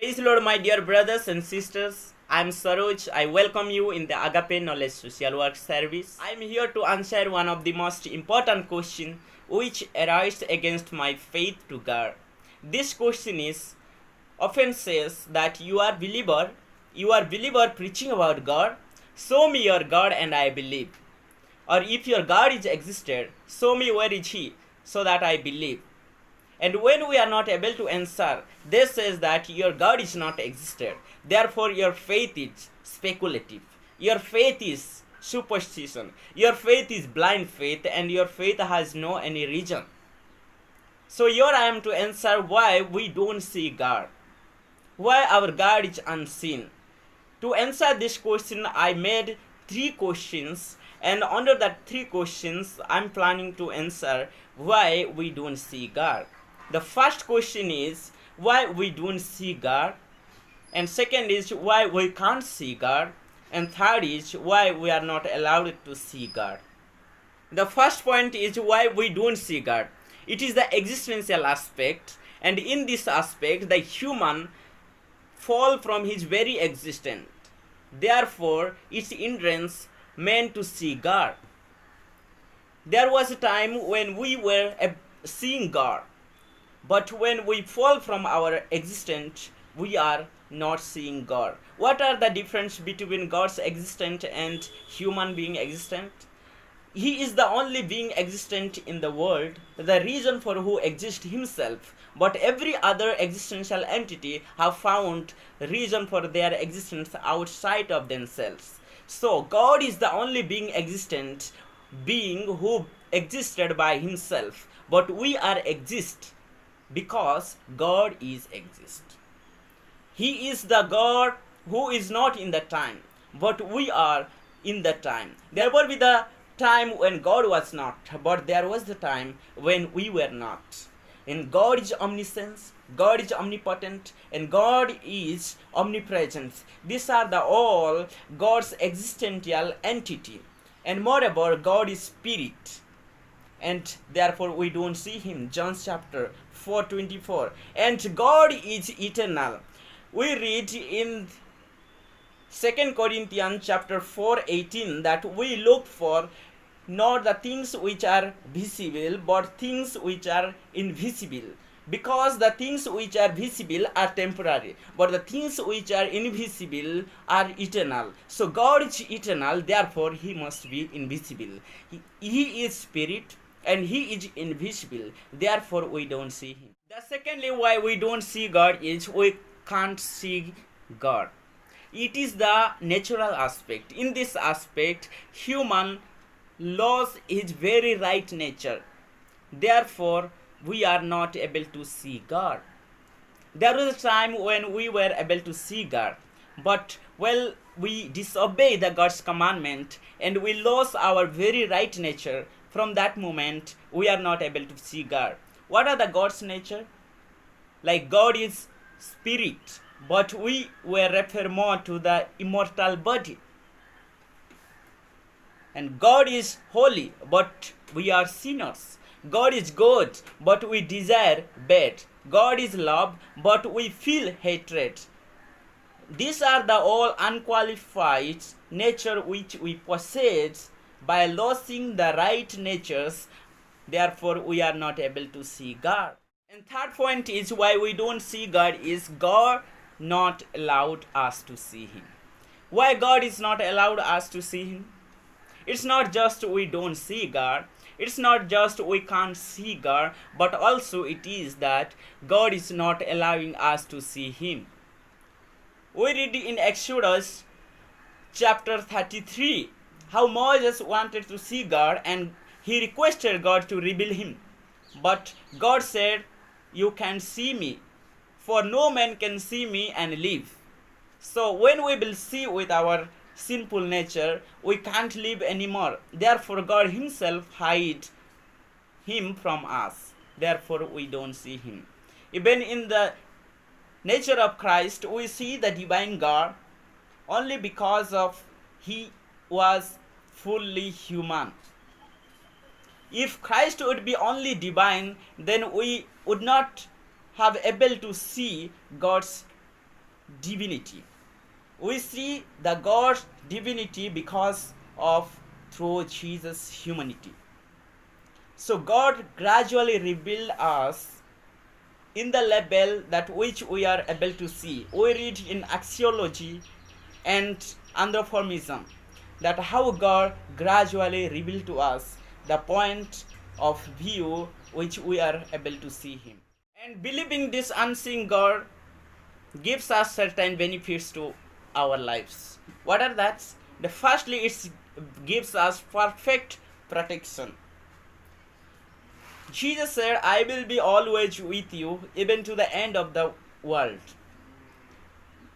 Praise the Lord, my dear brothers and sisters. I'm Saroj. I welcome you in the Agape Knowledge Social Work Service. I'm here to answer one of the most important questions which arise against my faith to God. This question is often says that you are believer preaching about God. Show me your God and I believe. Or if your God is existed, show me where is he so that I believe. And when we are not able to answer, this says that your God is not existed. Therefore, your faith is speculative. Your faith is superstition. Your faith is blind faith, and your faith has no any reason. So here I am to answer why we don't see God. Why our God is unseen. To answer this question, I made 3 questions, and under that 3 questions, I'm planning to answer why we don't see God. The first question is why we don't see God, and second is why we can't see God, and third is why we are not allowed to see God. The first point is why we don't see God. It is the existential aspect, and in this aspect the human fall from his very existence. Therefore, its hindrance meant to see God. There was a time when we were seeing God. But when we fall from our existence, we are not seeing God. What are the difference between God's existence and human being existent? He is the only being existent in the world, the reason for who exists himself. But every other existential entity have found reason for their existence outside of themselves. So God is the only being existent, being who existed by himself. But we are exist because God is exist. He is the God who is not in the time, but we are in the time. There will be the time when God was not, but there was the time when we were not. And God is omniscience, God is omnipotent, and God is omnipresent. These are the all God's existential entity. And moreover, God is spirit, and therefore we don't see him. John chapter 4:24. And God is eternal. We read in 2 Corinthians chapter 4:18 that we look for not the things which are visible, but things which are invisible. Because the things which are visible are temporary, but the things which are invisible are eternal. So God is eternal, therefore he must be invisible. He is spirit, and he is invisible, therefore we don't see him. The secondly why we don't see God is we can't see God. It is the natural aspect. In this aspect, human lost his very right nature. Therefore, we are not able to see God. There was a time when we were able to see God, but well, we disobey the God's commandment and we lost our very right nature. From that moment, we are not able to see God. What are the God's nature? Like God is spirit, but we were refer more to the immortal body. And God is holy, but we are sinners. God is good, but we desire bad. God is love, but we feel hatred. These are the all unqualified nature which we possess by losing the right natures. Therefore, we are not able to see God. And third point is why we don't see God is God not allowed us to see him. Why God is not allowed us to see him? It's not just we don't see God. It's not just we can't see God, but also it is that God is not allowing us to see him. We read in Exodus chapter 33 how Moses wanted to see God and he requested God to reveal him. But God said, you can see me, for no man can see me and live. So when we will see with our sinful nature, we can't live anymore. Therefore God himself hide him from us. Therefore we don't see him. Even in the nature of Christ, we see the divine God only because of he was fully human. If Christ would be only divine, then we would not have able to see God's divinity. We see the God's divinity because of through Jesus' humanity. So God gradually revealed us in the level that which we are able to see. We read in axiology and anthropomorphism that how God gradually revealed to us the point of view which we are able to see him. And believing this unseen God gives us certain benefits to our lives. What are that? The firstly, it gives us perfect protection. Jesus said, I will be always with you, even to the end of the world.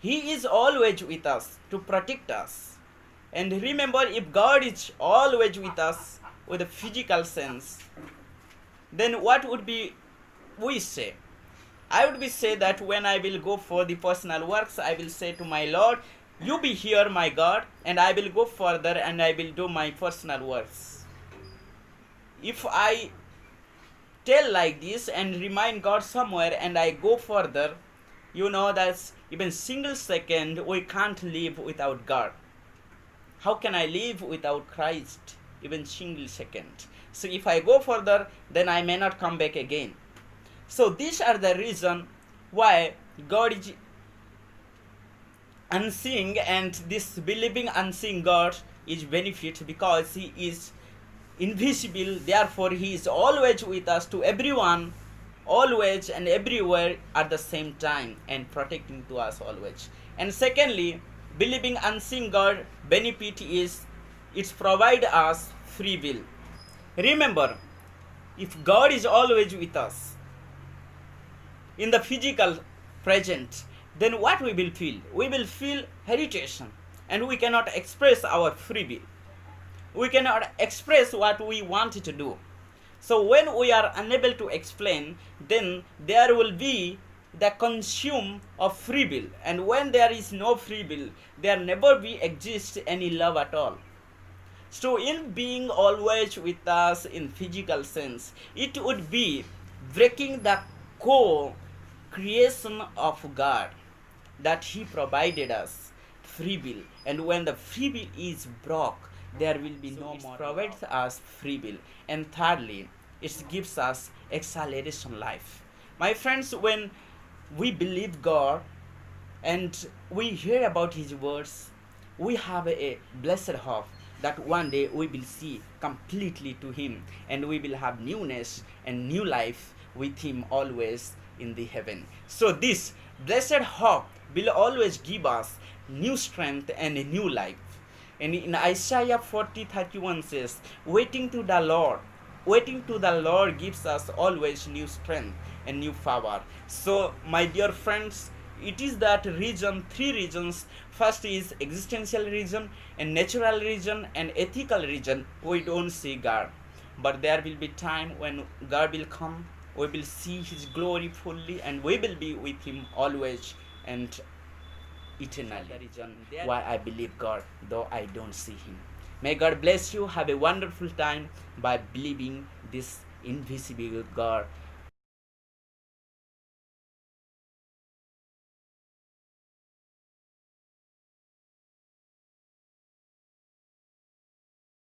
He is always with us to protect us. And remember, if God is always with us with a physical sense, then what would be we say? I would be say that when I will go for the personal works, I will say to my Lord, you be here, my God, and I will go further and I will do my personal works. If I tell like this and remind God somewhere and I go further, you know that even single second we can't live without God. How can I live without Christ even single second? So if I go further, then I may not come back again. So these are the reason why God is unseen, and this believing unseen God is benefit because he is invisible. Therefore he is always with us to everyone, always and everywhere at the same time, and protecting to us always. And secondly, believing unseen God benefit is it provide us free will. Remember, if God is always with us in the physical present, then what we will feel? We will feel hesitation, and we cannot express our free will. We cannot express what we want to do. So when we are unable to explain, then there will be the consume of free will. And when there is no free will, there never be exist any love at all. So in being always with us in physical sense, it would be breaking the core creation of God, that he provided us free will. And when the free will is broke, there will be no more. It provides us free will. And thirdly, it gives us acceleration life. My friends, when we believe God and we hear about his words, we have a blessed hope that one day we will see completely to him, and we will have newness and new life with him always in the heaven. So this blessed hope will always give us new strength and a new life. And in Isaiah 40:31 says, waiting to the Lord gives us always new strength and new power. So my dear friends, it is that reason, three reasons. First is existential reason, and natural reason, and ethical reason. We don't see God, but there will be time when God will come. We will see his glory fully, and we will be with him always and eternally. The reason why I believe God, though I don't see him. May God bless you. Have a wonderful time by believing this invisible God